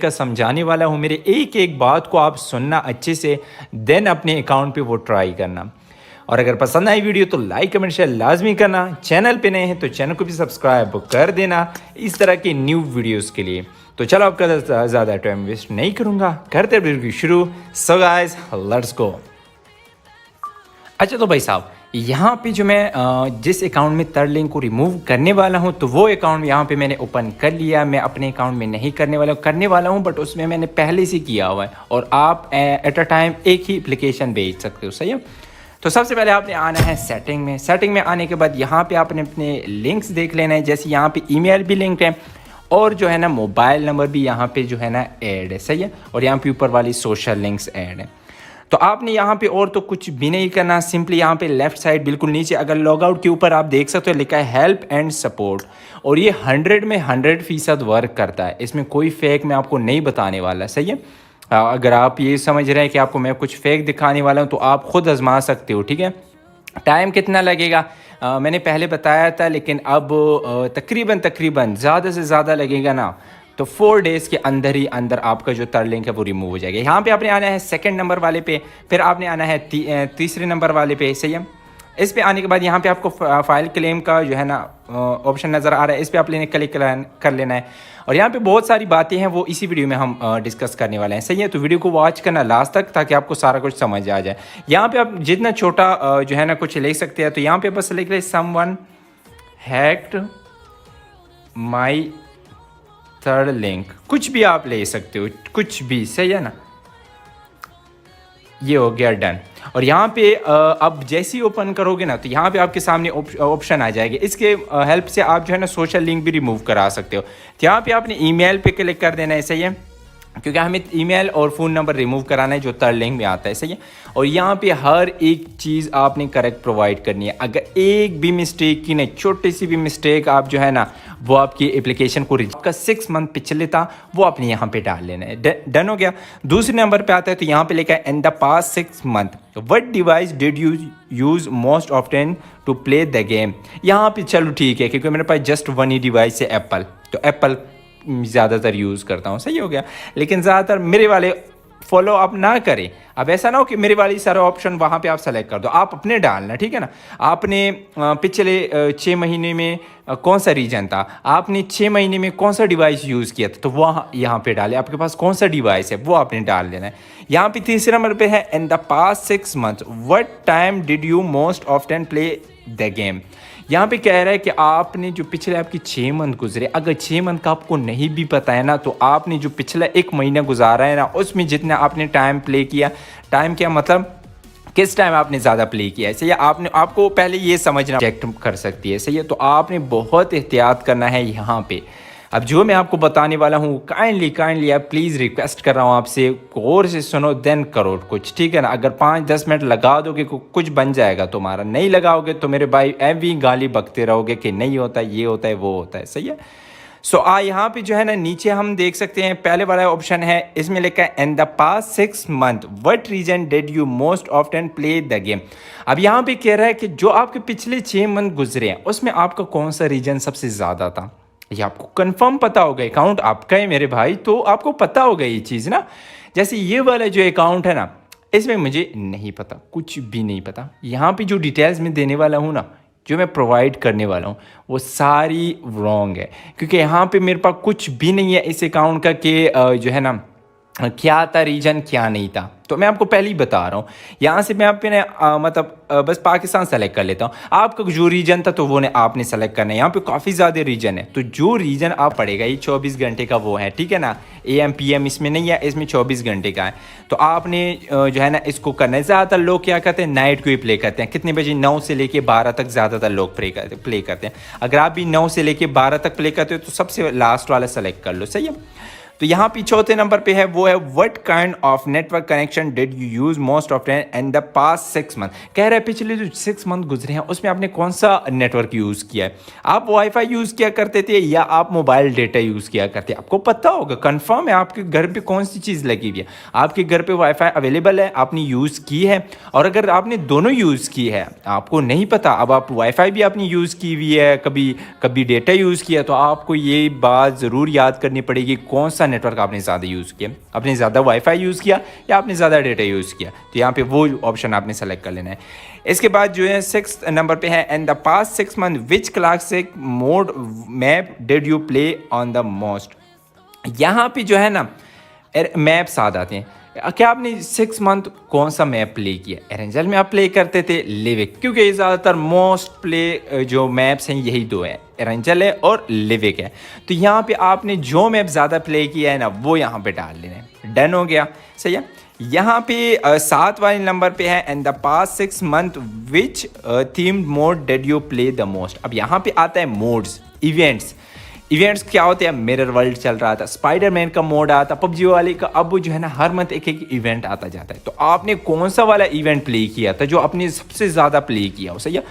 का समझाने वाला हूँ। मेरे एक एक बात को आप सुनना अच्छे से, देन अपने अकाउंट पे वो ट्राई करना। और अगर पसंद आई वीडियो तो लाइक कमेंट शेयर लाजमी करना। चैनल पे नए हैं तो चैनल को भी सब्सक्राइब कर देना इस तरह के न्यू वीडियोस के लिए। तो चलो आपका ज़्यादा टाइम वेस्ट नहीं करूँगा, करते वीडियो शुरू। So guys let's go. अच्छा तो भाई साहब, यहाँ पे जो मैं जिस अकाउंट में थर्ड लिंक को रिमूव करने वाला हूँ तो वो अकाउंट यहाँ पे मैंने ओपन कर लिया। मैं अपने अकाउंट में नहीं करने वाला हूँ बट उसमें मैंने पहले से किया हुआ है और आप एट अ टाइम एक ही एप्लीकेशन भेज सकते हो, सही है। तो सबसे पहले आपने आना है सेटिंग में। सेटिंग में आने के बाद यहाँ पे आपने अपने लिंक्स देख लेना है। जैसे यहाँ पे ईमेल भी लिंक है और जो है ना मोबाइल नंबर भी यहाँ पे जो है ना ऐड है, सही है। और यहाँ पे ऊपर वाली सोशल लिंक्स ऐड है। तो आपने यहाँ पे और तो कुछ भी नहीं करना, सिंपली यहाँ पे लेफ्ट साइड बिल्कुल नीचे अगर लॉग आउट के ऊपर आप देख सकते हो लिखा है हेल्प एंड सपोर्ट, और ये 100 में 100% वर्क करता है। इसमें कोई फेक मैं आपको नहीं बताने वाला, सही है। अगर आप ये समझ रहे हैं कि आपको मैं कुछ फेक दिखाने वाला हूँ तो आप खुद आजमा सकते हो, ठीक है। टाइम कितना लगेगा मैंने पहले बताया था, लेकिन अब तकरीबन ज़्यादा से ज़्यादा लगेगा ना, तो 4 डेज़ के अंदर ही अंदर आपका जो थर्ड लिंक है वो रिमूव हो जाएगा। यहाँ पे आपने आना है सेकंड नंबर वाले पे, फिर आपने आना है तीसरे नंबर वाले पे, सही है। इस पे आने के बाद यहाँ पे आपको फाइल क्लेम का जो है ना ऑप्शन नज़र आ रहा है, इस पे आपने क्लिक कर लेना है। और यहाँ पे बहुत सारी बातें हैं वो इसी वीडियो में हम डिस्कस करने वाले हैं, सही है। तो वीडियो को वॉच करना लास्ट तक ताकि आपको सारा कुछ समझ आ जाए। यहाँ पे आप जितना छोटा जो है ना कुछ लिख सकते हैं, तो यहाँ पे बस लिख रहे someone hacked my third link, कुछ भी आप ले सकते हो, कुछ भी, सही है ना। ये हो गया डन। और यहाँ पे अब जैसे ही ओपन करोगे ना तो यहाँ पे आपके सामने ऑप्शन आ जाएगा। इसके हेल्प से आप जो है ना सोशल लिंक भी रिमूव करा सकते हो। तो यहाँ पे आपने ईमेल पे क्लिक कर देना है, सही है, क्योंकि हमें ईमेल और फ़ोन नंबर रिमूव कराना है जो थर्ड लिंक में आता है, सही है। और यहाँ पे हर एक चीज़ आपने करेक्ट प्रोवाइड करनी है। अगर एक भी मिस्टेक की नहीं, छोटी सी भी मिस्टेक आप जो है ना वो आपकी एप्लीकेशन को आपका 6 मंथ पिछले था वो आपने यहाँ पे डाल लेना है। डन हो गया। दूसरे नंबर पे आता है तो यहाँ पे लिखा है in the past 6 month what device did you use most often to play the game. यहाँ पे चलो ठीक है, क्योंकि मेरे पास जस्ट वन ही डिवाइस है एप्पल, तो एप्पल ज़्यादातर यूज़ करता हूँ, सही हो गया। लेकिन ज़्यादातर मेरे वाले फॉलो आप ना करें। अब ऐसा ना हो कि मेरे वाली सारे ऑप्शन वहाँ पे आप सेलेक्ट कर दो, आप अपने डालना, ठीक है ना। आपने पिछले 6 महीने में कौन सा रीजन था, आपने 6 महीने में कौन सा डिवाइस यूज़ किया था, तो वह यहाँ पे डाले। आपके पास कौन सा डिवाइस है वो आपने डाल देना है। यहाँ पे तीसरे नंबर पे है in the past 6 month what time did you most often play the game. यहाँ पे कह रहा है कि आपने जो पिछले आपकी 6 मंथ गुजरे, अगर 6 मंथ का आपको नहीं भी पता है ना, तो आपने जो पिछला 1 महीना गुजारा है ना उसमें जितना आपने टाइम प्ले किया, टाइम क्या मतलब किस टाइम आपने ज़्यादा प्ले किया है, सही है। आपको पहले ये समझना चेक कर सकती है, सही है। तो आपने बहुत एहतियात करना है यहाँ पे। अब जो मैं आपको बताने वाला हूँ काइंडली आप प्लीज़ रिक्वेस्ट कर रहा हूँ आपसे, गौर से सुनो देन करो कुछ, ठीक है ना। अगर 5-10 मिनट लगा दोगे कुछ बन जाएगा तुम्हारा, नहीं लगाओगे तो मेरे भाई एवं गाली बकते रहोगे कि नहीं होता, ये होता है, वो होता है, सही है। सो यहाँ पे जो है ना नीचे हम देख सकते हैं पहले वाला ऑप्शन है, इसमें लिखा है in the past 6 month what reason did you most often play the game. अब यहाँ पे कह रहा है कि जो आपके पिछले 6 मंथ गुजरे हैं उसमें आपका कौन सा रीजन सबसे ज़्यादा था। ये आपको कंफर्म पता होगा, अकाउंट आपका है मेरे भाई, तो आपको पता होगा ये चीज़ ना। जैसे ये वाला जो अकाउंट है ना, इसमें मुझे नहीं पता, कुछ भी नहीं पता। यहाँ पे जो डिटेल्स मैं देने वाला हूँ ना, जो मैं प्रोवाइड करने वाला हूँ वो सारी रॉन्ग है, क्योंकि यहाँ पे मेरे पास कुछ भी नहीं है इस अकाउंट का कि जो है ना क्या था रीजन क्या नहीं था। तो मैं आपको पहले ही बता रहा हूँ। यहाँ से मैं अपने बस पाकिस्तान सेलेक्ट कर लेता हूँ। आपका जो रीजन था तो वो आपने सेलेक्ट करना है। यहाँ पे काफ़ी ज़्यादा रीजन है, तो जो रीजन आप पड़ेगा ये 24 घंटे का वो है, ठीक है ना। AM PM इसमें नहीं है, इसमें 24 घंटे का है। तो आपने जो है ना इसको करना है। ज़्यादातर लोग क्या करते हैं, नाइट को ही प्ले करते हैं। कितने बजे, 9 से लेके 12 तक ज़्यादातर लोग प्ले करते हैं। अगर आप भी 9 से लेके 12 तक प्ले करते हो तो सबसे लास्ट वाला सेलेक्ट कर लो, सही है। तो यहाँ पे चौथे नंबर पे है वो है what kind of network connection did you use most often in the past 6 month. कह रहा है पिछले जो 6 मंथ गुजरे हैं उसमें आपने कौन सा नेटवर्क यूज़ किया है। आप वाईफाई यूज़ किया करते थे या आप मोबाइल डेटा यूज़ किया करते, आपको पता होगा, कंफर्म है आपके घर पे कौन सी चीज़ लगी हुई है। आपके घर पे वाईफाई अवेलेबल है, आपने यूज़ की है। और अगर आपने दोनों यूज़ की है, आपको नहीं पता, अब आप वाईफाई भी आपने यूज़ की हुई है, कभी कभी डेटा यूज़ किया, तो आपको ये बात ज़रूर याद करनी पड़ेगी कौन सा नेटवर्क आपने ज़्यादा यूज़ किया, आपने ज़्यादा वाईफाई यूज़ किया या आपने ज़्यादा डेटा यूज़ किया, तो यहाँ पे वो ऑप्शन आपने सेलेक्ट कर लेना है। इसके बाद जो है 6 नंबर पे है, and the past 6 month which classic mode map did you play on the most. यहाँ पे जो है ना मैप्स आ जाते हैं। क्या आपने 6 मंथ कौन सा मैप प्ले किया? एरेंजल में आप प्ले करते थे, लिविक, क्योंकि ज़्यादातर मोस्ट प्ले जो मैप्स हैं यही दो हैं, एरेंजल है और लिविक है। तो यहाँ पे आपने जो मैप ज़्यादा प्ले किया है ना वो यहाँ पे डाल लेना है। डन हो गया, सही है। यहाँ पे 7 वाले नंबर पे है, and the past 6 month which themed mode did you play the most. अब यहाँ पे आता है मोड्स, इवेंट्स। इवेंट्स क्या होते हैं? मिरर वर्ल्ड चल रहा था, स्पाइडरमैन का मोड आता, पबजी वाले का, अब जो है ना हर मंथ एक एक इवेंट आता जाता है। तो आपने कौन सा वाला इवेंट प्ले किया था जो आपने सबसे ज़्यादा प्ले किया हो, सही है।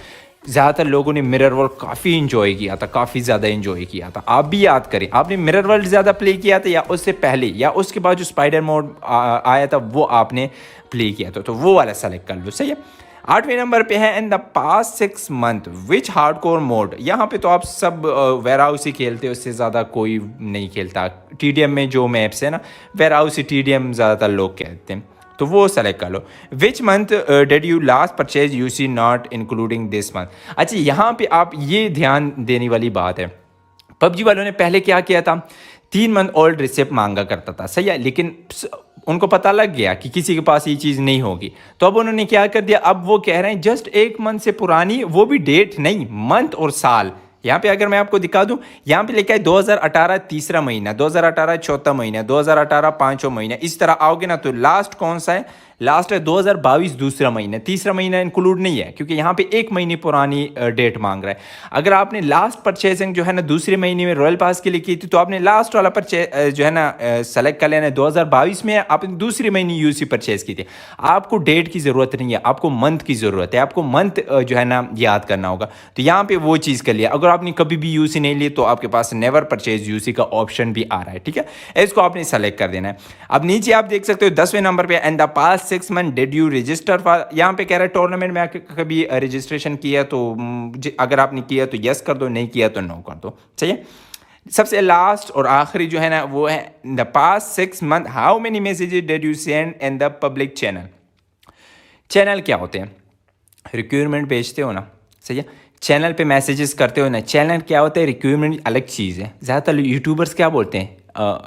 ज़्यादातर लोगों ने मिरर वर्ल्ड काफ़ी इंजॉय किया था, काफ़ी ज़्यादा इंजॉय किया था। आप भी याद करें, आपने मिरर वर्ल्ड ज़्यादा प्ले किया था या उससे पहले या उसके बाद जो स्पाइडर मोड आया था वो आपने प्ले किया था, तो वो वाला सेलेक्ट कर लो, सही है। 8वें नंबर पे है, in the past 6 month which hardcore mode. यहाँ पे तो आप सब वेयर हाउस ही खेलते हो, उससे ज़्यादा कोई नहीं खेलता। टीडीएम में जो मैप्स है ना, वेयर हाउस ही टीडीएम ज़्यादातर लोग कहते हैं, तो वो सेलेक्ट कर लो। Which month did you last purchase you see not including this month. अच्छा, यहाँ पे आप ये ध्यान देने वाली बात है, पबजी वालों ने पहले क्या किया था, 3 मंथ ओल्ड रिसिप्ट मांगा करता था, सही है, लेकिन उनको पता लग गया कि किसी के पास ये चीज़ नहीं होगी, तो अब उन्होंने क्या कर दिया, अब वो कह रहे हैं जस्ट 1 मंथ से पुरानी, वो भी डेट नहीं, मंथ और साल। यहाँ पे अगर मैं आपको दिखा दूं, यहाँ पे लिखा है 2018 तीसरा महीना, 2018 चौथा महीना, 2018 पाँचवा महीना, इस तरह आओगे ना तो लास्ट कौन सा है, लास्ट है 2022 दूसरा महीना, तीसरा महीना इंक्लूड नहीं है क्योंकि यहाँ पे 1 महीने पुरानी डेट मांग रहा है। अगर आपने लास्ट परचेजिंग जो है ना दूसरे महीने में रॉयल पास के लिए की थी, तो आपने लास्ट वाला परचेज जो है ना सेलेक्ट कर लेना है। 2022 में आपने दूसरे महीने यूसी परचेज की थी, आपको डेट की ज़रूरत नहीं है, आपको मंथ की ज़रूरत है, आपको मंथ जो है ना याद करना होगा। तो यहाँ पे वो चीज़ कर लिया। अगर आपने कभी भी यूसी नहीं ली तो आपके पास नेवर परचेज यूसी का ऑप्शन भी आ रहा है, ठीक है, इसको आपने सेलेक्ट कर देना है। अब नीचे आप देख सकते हो 10वें नंबर पे, and the past 6 month did you register for. यहाँ पे कह रहा है टूर्नामेंट में कभी रजिस्ट्रेशन किया, तो अगर आपने किया तो यस कर दो, नहीं किया तो नो कर दो, सही है। सबसे लास्ट और आखिरी जो है ना वो है the past 6 month how many messages did you send in the public channel. Channel क्या होते हैं, रिक्वायरमेंट भेजते हो ना, सही है, चैनल पे मैसेजेस करते हो ना। चैनल क्या होता है, रिक्वायरमेंट अलग चीज़ है। ज़्यादातर यूट्यूबर्स क्या बोलते हैं,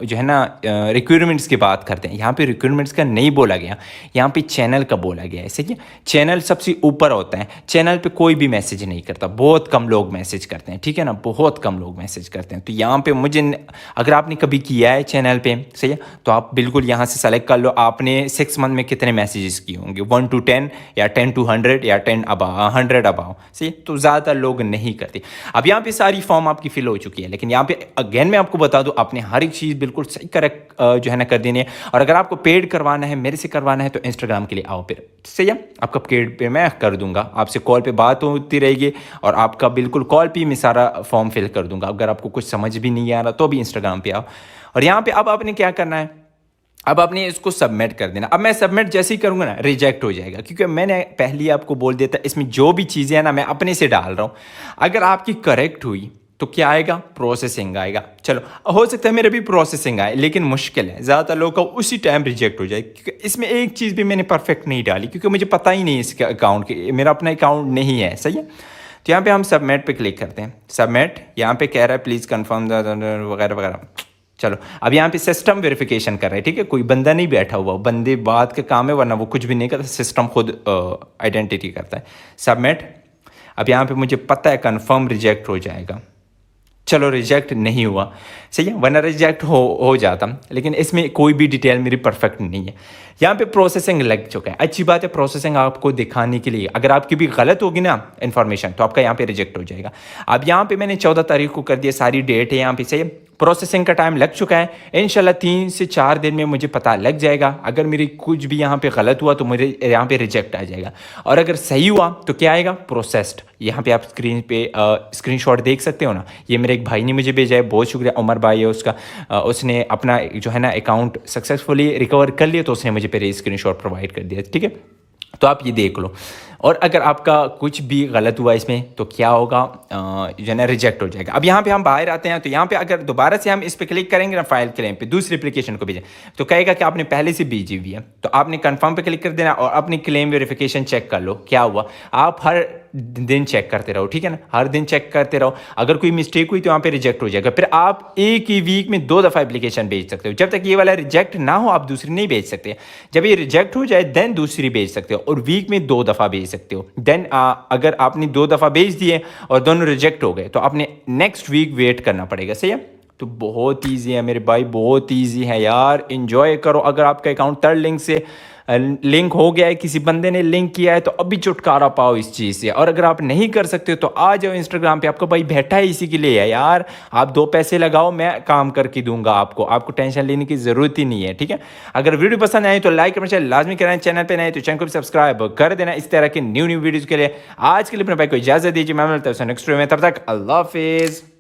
जो है ना रिक्वायरमेंट्स की बात करते हैं। यहाँ पे रिक्वायरमेंट्स का नहीं बोला गया, यहाँ पे चैनल का बोला गया है, सही है। चैनल सबसे ऊपर होता है, चैनल पे कोई भी मैसेज नहीं करता, बहुत कम लोग मैसेज करते हैं, ठीक है ना, बहुत कम लोग मैसेज करते हैं। तो यहाँ पे मुझे, अगर आपने कभी किया है चैनल पे, सही है, तो आप बिल्कुल यहाँ से सेलेक्ट कर लो आपने 6 मंथ में कितने मैसेजेस किए होंगे, 1 to 10 या 10 to 100 या 100 अबाव, सही है। तो ज़्यादातर लोग नहीं करते। अब यहाँ पे सारी फॉर्म आपकी फिल हो चुकी है, लेकिन यहाँ पे अगेन मैं आपको बता दूँ, आपने हर चीज़ बिल्कुल सही करेक्ट जो है ना कर देनी है। और अगर आपको पेड करवाना है, मेरे से करवाना है, तो इंस्टाग्राम के लिए आओ फिर, सही है। आपका पेड पे मैं कर दूंगा, आपसे कॉल पे बात होती रहेगी और आपका बिल्कुल कॉल पे मैं सारा फॉर्म फिल कर दूंगा। अगर आपको कुछ समझ भी नहीं आ रहा तो भी इंस्टाग्राम पे आओ। और यहाँ पे अब आपने क्या करना है, अब आपने इसको सबमिट कर देना। अब मैं सबमिट जैसे ही करूँगा ना रिजेक्ट हो जाएगा, क्योंकि मैंने पहले ही आपको बोल दिया था इसमें जो भी चीज़ें हैं ना मैं अपने से डाल रहा हूँ। अगर आपकी करेक्ट हुई तो क्या आएगा, प्रोसेसिंग आएगा। चलो, हो सकता है मेरे भी प्रोसेसिंग आए, लेकिन मुश्किल है, ज़्यादातर लोगों का उसी टाइम रिजेक्ट हो जाए। क्योंकि इसमें एक चीज़ भी मैंने परफेक्ट नहीं डाली, क्योंकि मुझे पता ही नहीं इसके अकाउंट की, मेरा अपना अकाउंट नहीं है, सही है। तो यहाँ पे हम सबमिट पे क्लिक करते हैं। सबमिट, यहाँ पे कह रहा है प्लीज़ कन्फर्म वगैरह वगैरह। चलो, अब यहाँ पे सिस्टम वेरिफिकेशन कर रहे हैं, ठीक है, कोई बंदा नहीं बैठा हुआ, बंदे बात का काम है, वरना वो कुछ भी नहीं करता, सिस्टम खुद आइडेंटिटी करता है। सबमिट, अब यहाँ पे मुझे पता है कन्फर्म रिजेक्ट हो जाएगा। चलो, रिजेक्ट नहीं हुआ, सही है, वरना रिजेक्ट हो जाता, लेकिन इसमें कोई भी डिटेल मेरी परफेक्ट नहीं है। यहाँ पे प्रोसेसिंग लग चुका है, अच्छी बात है, प्रोसेसिंग आपको दिखाने के लिए। अगर आपकी भी गलत होगी ना इन्फॉर्मेशन तो आपका यहाँ पे रिजेक्ट हो जाएगा। अब यहाँ पे मैंने 14 तारीख को कर दिया, सारी डेट है यहाँ पे, सही है। प्रोसेसिंग का टाइम लग चुका है, इंशाल्लाह 3 से 4 दिन में मुझे पता लग जाएगा। अगर मेरी कुछ भी यहाँ पे गलत हुआ तो मुझे यहाँ पे रिजेक्ट आ जाएगा, और अगर सही हुआ तो क्या आएगा, प्रोसेस्ड। यहाँ पे आप स्क्रीन पे स्क्रीनशॉट देख सकते हो ना, ये मेरे एक भाई ने मुझे भेजा है, बहुत शुक्रिया, उमर भाई है उसका, उसने अपना जो है ना अकाउंट सक्सेसफुली रिकवर कर लिया, तो उसने मुझे पहले स्क्रीनशॉट प्रोवाइड कर दिया, ठीक है। तो आप ये देख लो, और अगर आपका कुछ भी गलत हुआ इसमें तो क्या होगा, जो है ना रिजेक्ट हो जाएगा। अब यहाँ पे हम बाहर आते हैं तो यहाँ पे अगर दोबारा से हम इस पर क्लिक करेंगे ना फाइल क्लेम पे, दूसरी एप्लीकेशन को भेजें, तो कहेगा कि आपने पहले से भेजी हुई है, तो आपने कंफर्म पे क्लिक कर देना और अपनी क्लेम वेरिफिकेशन चेक कर लो क्या हुआ। आप हर दिन चेक करते रहो, ठीक है ना, हर दिन चेक करते रहो। अगर कोई मिस्टेक हुई तो यहाँ पे रिजेक्ट हो जाएगा। फिर आप एक ही वीक में 2 दफ़ा एप्लीकेशन भेज सकते हो। जब तक ये वाला रिजेक्ट ना हो आप दूसरी नहीं भेज सकते। जब ये रिजेक्ट हो जाए देन दूसरी भेज सकते हो, और वीक में 2 दफ़ा भेज सकते हो। देन अगर आपने 2 दफ़ा भेज दिए और दोनों रिजेक्ट हो गए तो आपने नेक्स्ट वीक वेट करना पड़ेगा। सही है, तो बहुत ईजी है मेरे भाई, बहुत ईजी है यार, इन्जॉय करो। अगर आपका अकाउंट थर्ड लिंक से लिंक हो गया है, किसी बंदे ने लिंक किया है, तो अभी छुटकारा पाओ इस चीज़ से। और अगर आप नहीं कर सकते हो तो आ जाओ इंस्टाग्राम पे, आपका भाई बैठा है इसी के लिए है यार। आप 2 पैसे लगाओ, मैं काम करके दूंगा आपको टेंशन लेने की ज़रूरत ही नहीं है, ठीक है। अगर वीडियो पसंद आए तो लाइक करना चाहिए, लाजमी कराएं। चैनल पे नए तो चैनल को सब्सक्राइब कर देना इस तरह के न्यू वीडियोज़ के लिए। आज के लिए अपने भाई को इजाज़त दीजिए, मैं मिलता हूँ नेक्स्ट वीडियो में, तब तक अल्लाह हाफिज़।